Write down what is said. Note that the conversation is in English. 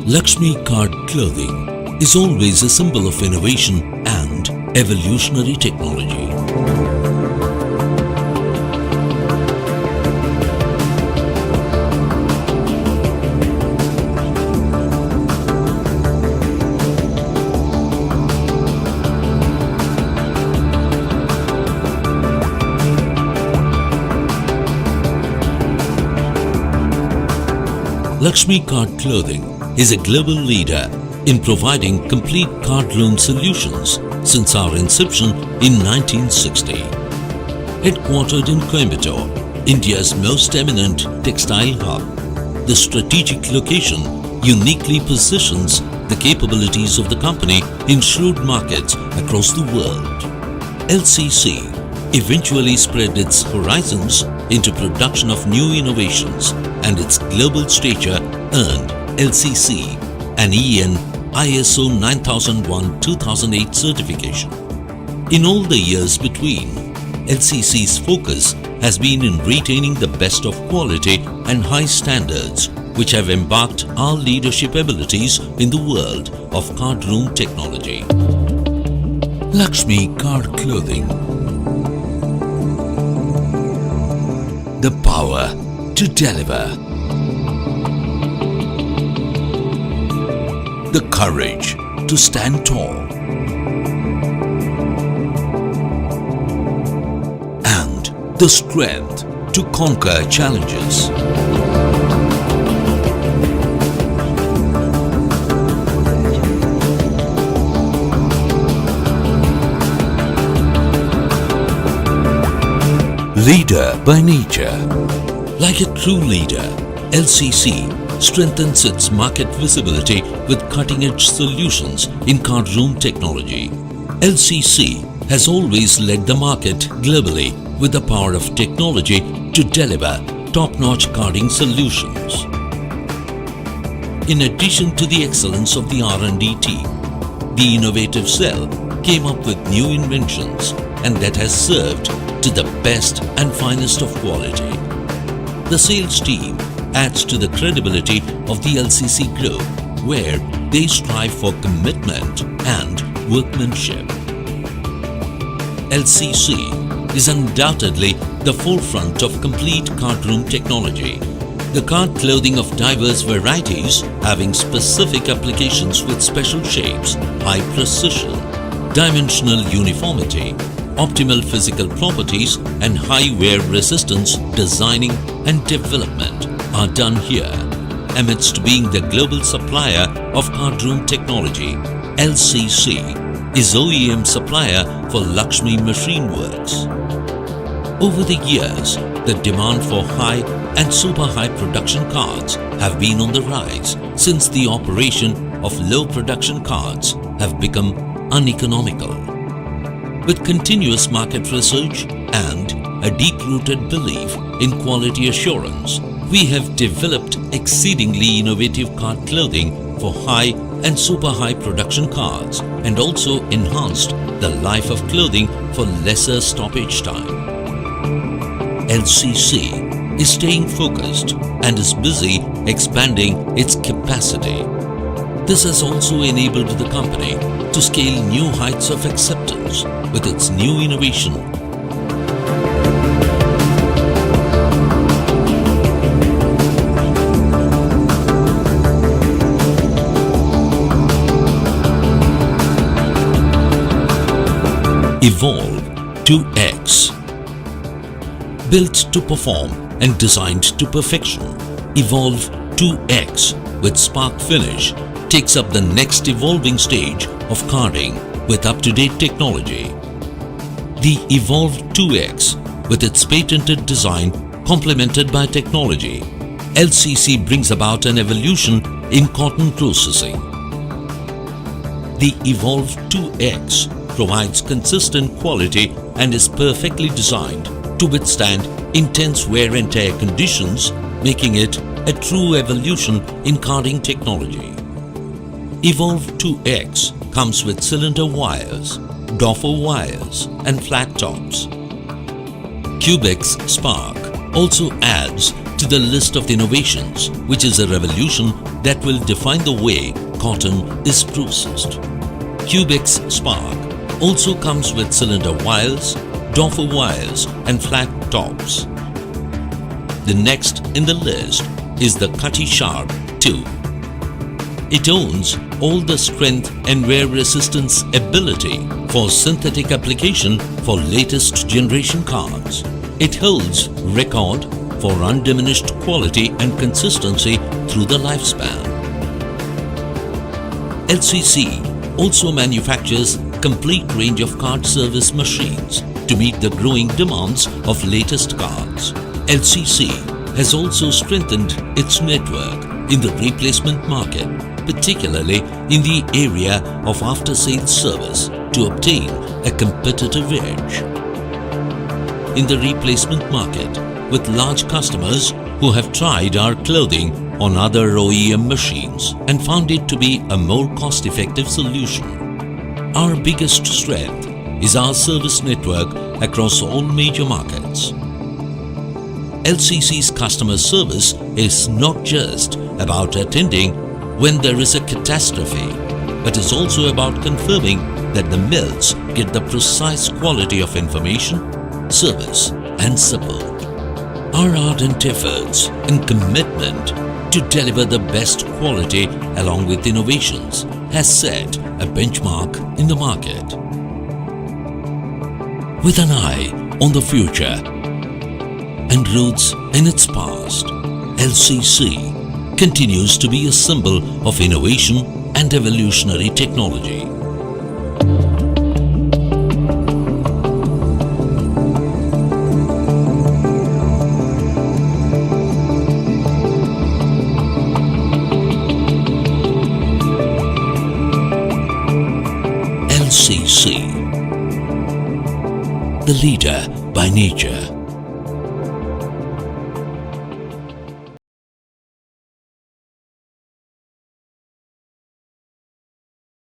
Lakshmi card clothing is always a symbol of innovation and evolutionary technology. Lakshmi Card Clothing is a global leader in providing complete cardroom solutions since our inception in 1960. Headquartered in Coimbatore, India's most eminent textile hub, the strategic location uniquely positions the capabilities of the company in shrewd markets across the world. LCC eventually spread its horizons into production of new innovations, and its global stature earned LCC an EN ISO 9001-2008 certification. In all the years between, LCC's focus has been in retaining the best of quality and high standards, which have embarked our leadership abilities in the world of cardroom technology. Lakshmi Card Clothing. The power to deliver. The courage to stand tall. And the strength to conquer challenges. Leader by nature. Like a true leader, LCC strengthens its market visibility with cutting-edge solutions in cardroom technology. LCC has always led the market globally with the power of technology to deliver top-notch carding solutions. In addition to the excellence of the R&D team, the innovative cell came up with new inventions, and that has served to the best and finest of quality. The sales team adds to the credibility of the LCC group, where they strive for commitment and workmanship. LCC is undoubtedly the forefront of complete cardroom technology. The card clothing of diverse varieties, having specific applications with special shapes, high precision, dimensional uniformity, optimal physical properties and high wear resistance designing and development are done here. Amidst being the global supplier of cardroom technology, LCC is OEM supplier for Lakshmi Machine Works. Over the years, the demand for high and super high production cards have been on the rise since the operation of low production cards have become uneconomical. With continuous market research and a deep-rooted belief in quality assurance, we have developed exceedingly innovative card clothing for high and super high production cards, and also enhanced the life of clothing for lesser stoppage time. LCC is staying focused and is busy expanding its capacity. This has also enabled the company to scale new heights of acceptance with its new innovation. Evolve 2X. Built to perform and designed to perfection, Evolve 2X with Spark Finish takes up the next evolving stage of carding with up-to-date technology. The Evolve 2X, with its patented design complemented by technology, LCC brings about an evolution in cotton processing. The Evolve 2X provides consistent quality and is perfectly designed to withstand intense wear and tear conditions, making it a true evolution in carding technology. Evolve 2X comes with cylinder wires, doffer wires and flat tops. Cubex Spark also adds to the list of innovations, which is a revolution that will define the way cotton is processed. Cubex Spark also comes with cylinder wires, doffer wires and flat tops. The next in the list is the Cutty Sharp 2. It owns all the strength and wear resistance ability for synthetic application for latest generation cars. It holds record for undiminished quality and consistency through the lifespan. LCC also manufactures complete range of card service machines to meet the growing demands of latest cars. LCC has also strengthened its network in the replacement market, particularly in the area of after-sales service, to obtain a competitive edge. In the replacement market, with large customers who have tried our clothing on other OEM machines and found it to be a more cost-effective solution. Our biggest strength is our service network across all major markets. LCC's customer service is not just about attending when there is a catastrophe, but is also about confirming that the mills get the precise quality of information, service and support. Our ardent efforts and commitment to deliver the best quality along with innovations has set a benchmark in the market. With an eye on the future and roots in its past, LCC continues to be a symbol of innovation and evolutionary technology. LCC, the leader by nature.